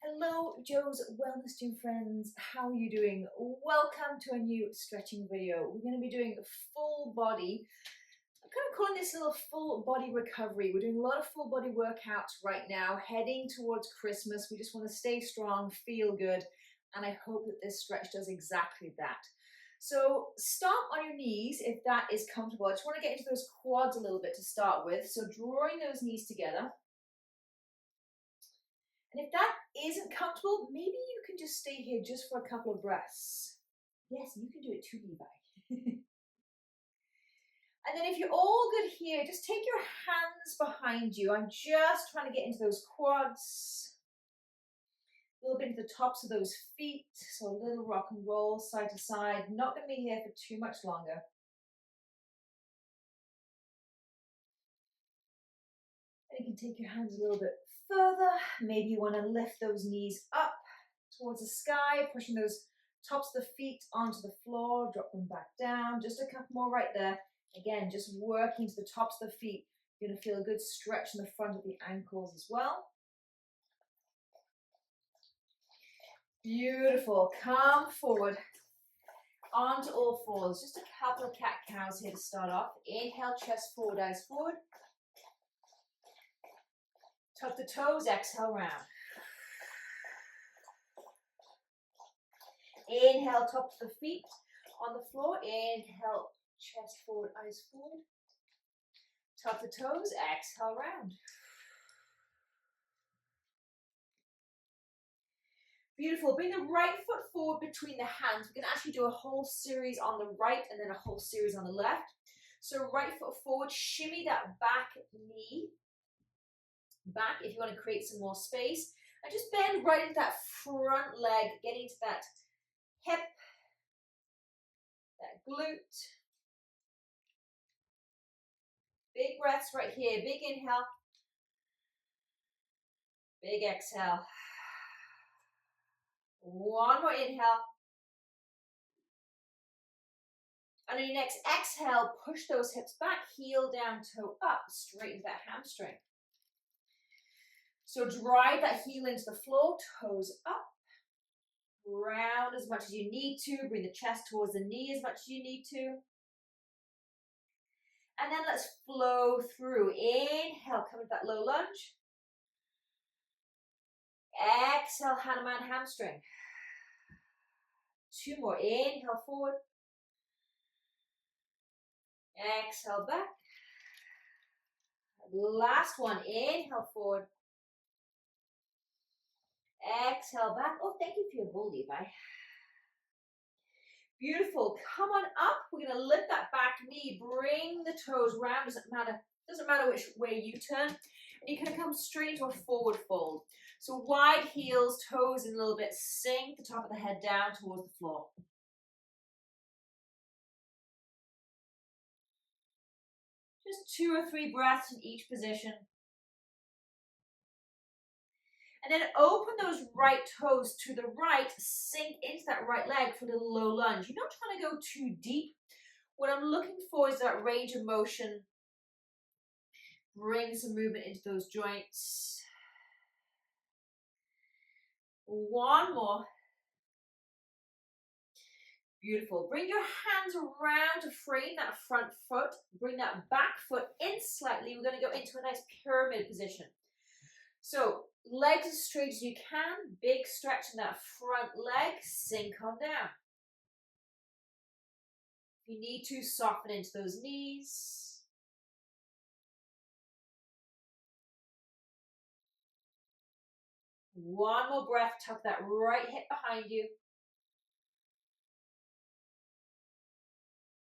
Hello, Joe's Wellness Gym friends. How are you doing? Welcome to a new stretching video. We're going to be doing full body. I'm kind of calling this a little full body recovery. We're doing a lot of full body workouts right now, heading towards Christmas. We just want to stay strong, feel good, and I hope that this stretch does exactly that. So start on your knees if that is comfortable. I just want to get into those quads a little bit to start with. So drawing those knees together. And if that isn't comfortable, maybe you can just stay here just for a couple of breaths. Yes, you can do it too, Levi. And then if you're all good here, just take your hands behind you. I'm just trying to get into those quads. A little bit into the tops of those feet. So a little rock and roll side to side. Not going to be here for too much longer. And you can take your hands a little bit further. Maybe you want to lift those knees up towards the sky, pushing those tops of the feet onto the floor, drop them back down. Just a couple more right there. Again, just working to the tops of the feet. You're going to feel a good stretch in the front of the ankles as well. Beautiful. Come forward onto all fours. Just a couple of cat-cows here to start off. Inhale, chest forward, eyes forward. Tuck the toes, exhale round. Inhale, top of the feet on the floor. Inhale, chest forward, eyes forward. Tuck the toes, exhale round. Beautiful. Bring the right foot forward between the hands. We're going to actually do a whole series on the right and then a whole series on the left. So right foot forward, shimmy that back knee back if you want to create some more space, and just bend right into that front leg, getting to that hip, that glute. Big breaths right here. Big inhale, big exhale. One more inhale. And on your next exhale, push those hips back, heel down, toe up, straighten that hamstring. So drive that heel into the floor, toes up, round as much as you need to, bring the chest towards the knee as much as you need to. And then let's flow through. Inhale, come into that low lunge. Exhale, Hanuman hamstring. Two more. Inhale forward. Exhale back. Last one. Inhale forward. Exhale back. Oh, thank you for your bowl, Levi. Beautiful. Come on up. We're going to lift that back knee. Bring the toes round. Doesn't matter which way you turn. And you can come straight into a forward fold. So wide heels, toes in a little bit. Sink the top of the head down towards the floor. Just 2 or 3 breaths in each position. And then open those right toes to the right, sink into that right leg for a little low lunge. You're not trying to go too deep. What I'm looking for is that range of motion. Bring some movement into those joints. One more. Beautiful. Bring your hands around to frame that front foot. Bring that back foot in slightly. We're going to go into a nice pyramid position. So legs as straight as you can. Big stretch in that front leg. Sink on down. If you need to, soften into those knees. One more breath. Tuck that right hip behind you.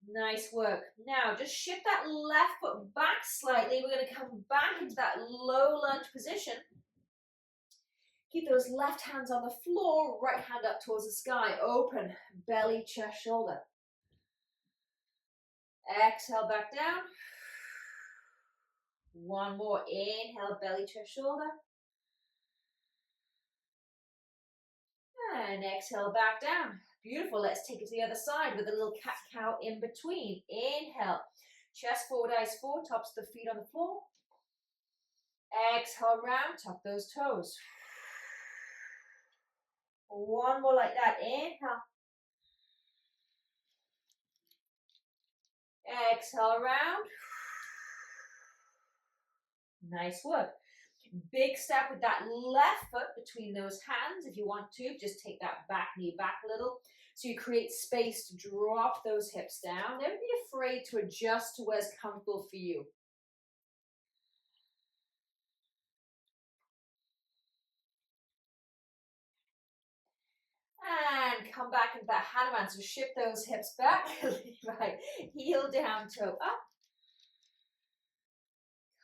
Nice work. Now, just shift that left foot back slightly. We're going to come back into that low lunge position. Keep those left hands on the floor, right hand up towards the sky. Open, belly, chest, shoulder. Exhale back down. One more. Inhale, belly, chest, shoulder. And exhale back down. Beautiful. Let's take it to the other side with a little cat-cow in between. Inhale. Chest forward, eyes forward, tops of the feet on the floor. Exhale round, tuck those toes. One more like that. Inhale. Exhale around. Nice work. Big step with that left foot between those hands. If you want to, just take that back knee back a little. So you create space to drop those hips down. Never be afraid to adjust to where's comfortable for you. And come back into that Hanuman. So shift those hips back. Right. Heel down, toe up.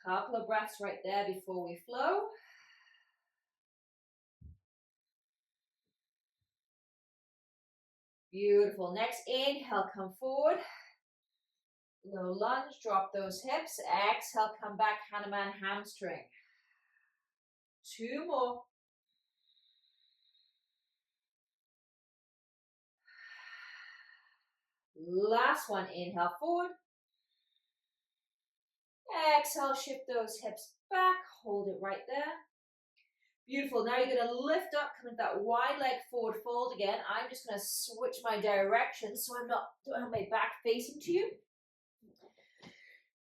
Couple of breaths right there before we flow. Beautiful. Next inhale, come forward. Low lunge, drop those hips. Exhale, come back, Hanuman hamstring. Two more. Last one, inhale forward. Exhale, shift those hips back, hold it right there. Beautiful, now you're gonna lift up, come into that wide leg forward fold again. I'm just gonna switch my direction so don't have my back facing to you.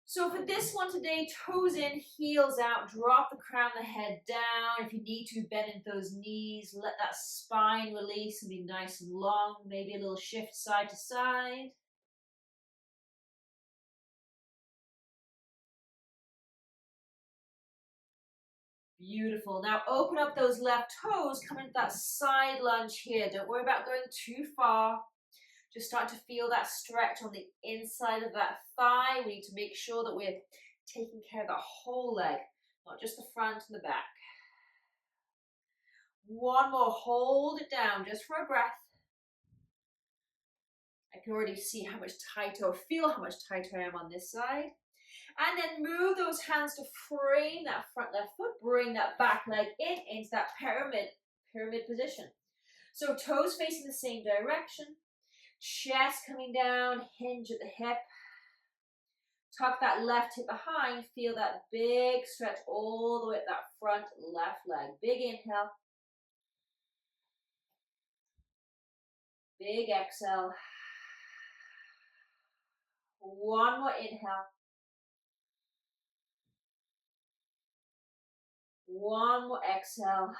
So for this one today, toes in, heels out, drop the crown of the head down. If you need to, bend into those knees, let that spine release and be nice and long. Maybe a little shift side to side. Beautiful. Now open up those left toes, come into that side lunge here. Don't worry about going too far. Just start to feel that stretch on the inside of that thigh. We need to make sure that we're taking care of the whole leg, not just the front and the back. One more, hold it down just for a breath. I can already see how much tighter, or feel how much tighter I am on this side. And then move those hands to frame that front left foot. Bring that back leg into that pyramid position. So toes facing the same direction. Chest coming down, hinge at the hip. Tuck that left hip behind. Feel that big stretch all the way at that front left leg. Big inhale. Big exhale. One more inhale. One more exhale.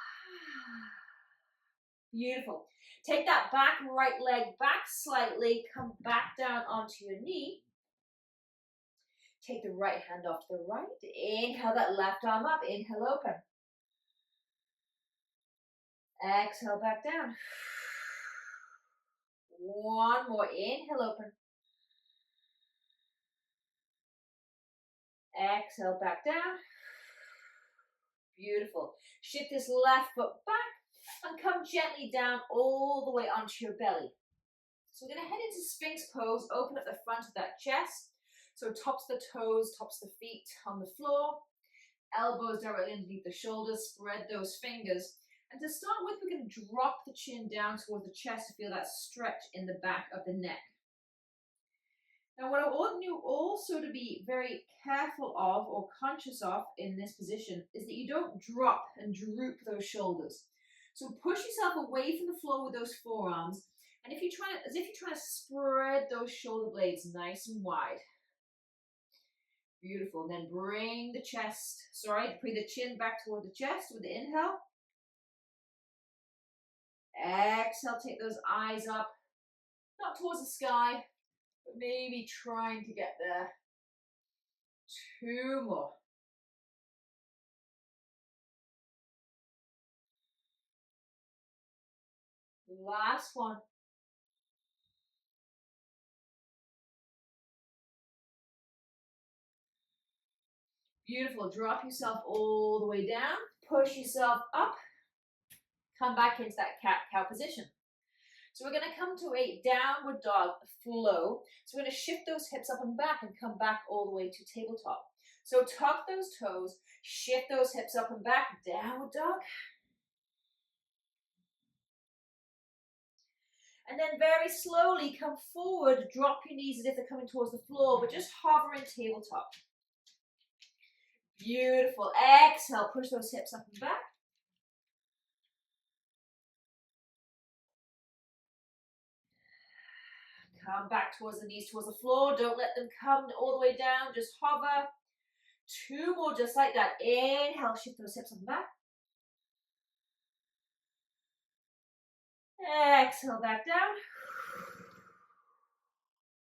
Beautiful. Take that back right leg back slightly. Come back down onto your knee. Take the right hand off to the right. Inhale that left arm up. Inhale open. Exhale back down. One more. Inhale open. Exhale back down. Beautiful. Shift this left foot back and come gently down all the way onto your belly. So we're going to head into Sphinx pose. Open up the front of that chest. So tops the toes, tops the feet on the floor. Elbows directly underneath the shoulders. Spread those fingers. And to start with, we're going to drop the chin down towards the chest to feel that stretch in the back of the neck. Now, what I want you also to be very careful of or conscious of in this position is that you don't drop and droop those shoulders. So push yourself away from the floor with those forearms, and as if you're trying to spread those shoulder blades nice and wide. Beautiful. Then bring the chin back toward the chest with the inhale. Exhale, take those eyes up, not towards the sky, but maybe trying to get there. Two more. Last one. Beautiful. Drop yourself all the way down. Push yourself up. Come back into that cat-cow position. So we're going to come to a downward dog flow. So we're going to shift those hips up and back and come back all the way to tabletop. So tuck those toes, shift those hips up and back, downward dog. And then very slowly come forward, drop your knees as if they're coming towards the floor, but just hover in tabletop. Beautiful. Exhale, push those hips up and back. Come back towards the knees, towards the floor. Don't let them come all the way down. Just hover. 2 more, just like that. Inhale, shift those hips on the back. Exhale, back down.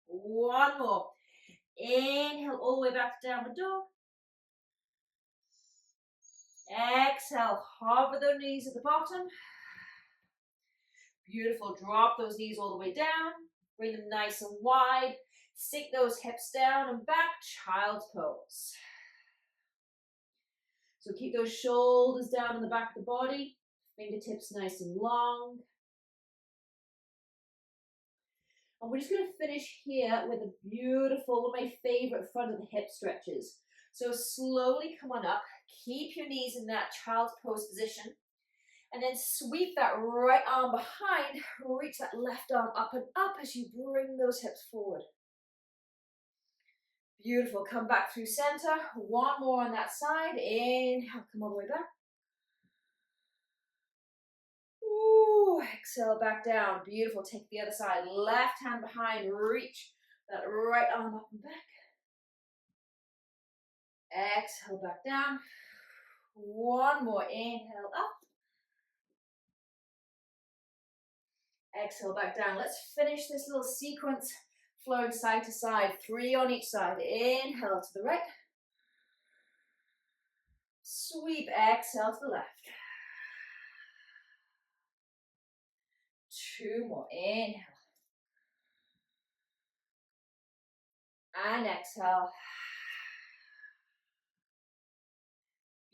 1 more. Inhale, all the way back to downward dog. Exhale, hover those knees at the bottom. Beautiful, drop those knees all the way down. Bring them nice and wide. Sink those hips down and back, child's pose. So keep those shoulders down in the back of the body. Fingertips nice and long. And we're just going to finish here with a beautiful, one of my favorite front of the hip stretches. So slowly come on up. Keep your knees in that child's pose position. And then sweep that right arm behind. Reach that left arm up and up as you bring those hips forward. Beautiful. Come back through center. 1 more on that side. Inhale, come all the way back. Ooh, exhale, back down. Beautiful. Take the other side. Left hand behind. Reach that right arm up and back. Exhale, back down. 1 more. Inhale, up. Exhale, back down. Let's finish this little sequence flowing side to side. 3 on each side. Inhale to the right. Sweep, exhale to the left. 2 more. Inhale. And exhale.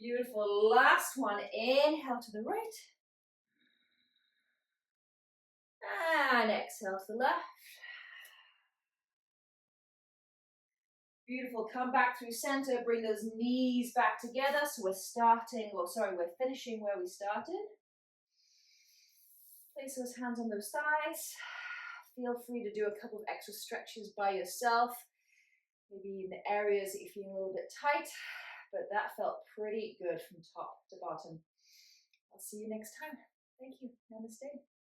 Beautiful. Last one. Inhale to the right. And exhale to the left. Beautiful. Come back through center. Bring those knees back together. So we're finishing where we started. Place those hands on those thighs. Feel free to do a couple of extra stretches by yourself. Maybe in the areas that you're feeling a little bit tight. But that felt pretty good from top to bottom. I'll see you next time. Thank you. Namaste.